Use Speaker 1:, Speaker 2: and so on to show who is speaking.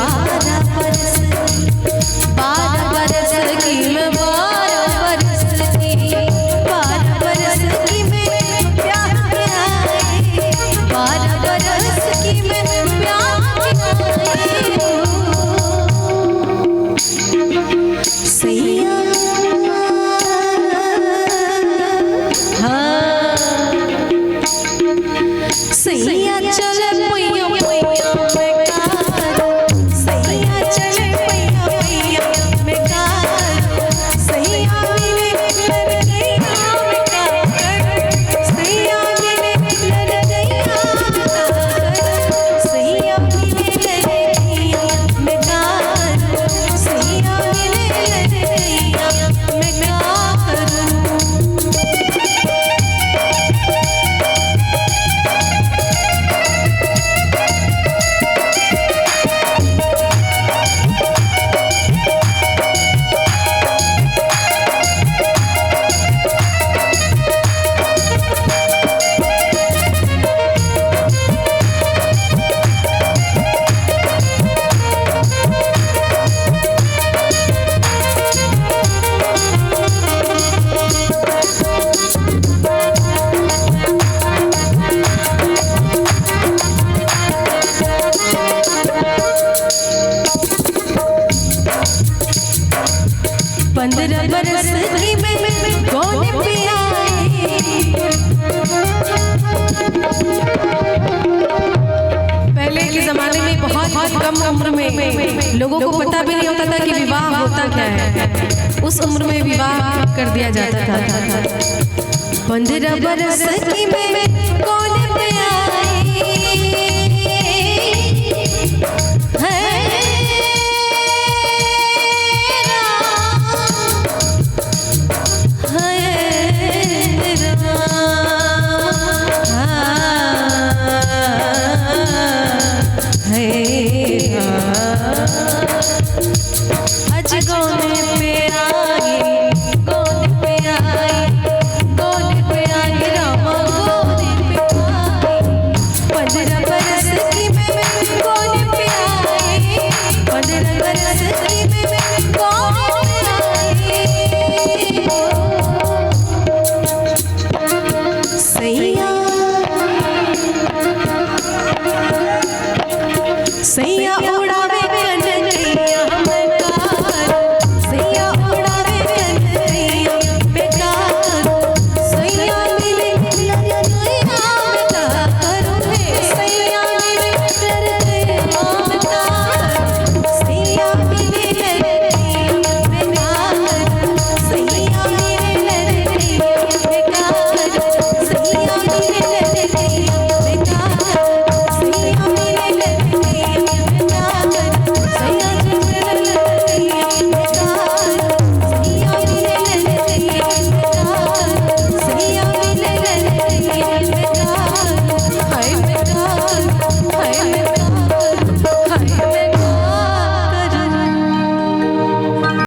Speaker 1: 12 बरस की मैं 12 बरस की 12 बरस की मैं प्यार के आई 12 बरस की मैं प्यार के आई सैया हाँ सैया चल पैया पैया में कार सैया चले पैया पैया में कार सैया मिले लड़कैया में कार सैया मिले लड़कैया में कार सैया मिले लड़कैया में कार सैया मिले लड़कैया में कार पंद्रह बरस की मैं कौन पे आई पहले के जमाने में बहुत कम उम्र में लोगों को पता भी नहीं होता था कि विवाह होता क्या है उस उम्र में विवाह कर दिया जाता था 15 बरस की मैं कौन पे आई आज कौन पे आई कौन पे आई कौन पे आई रामा कौन पे आई 15 बरस की मैं कौन पे आई 15 बरस की मैं कौन पे आई सैया सैया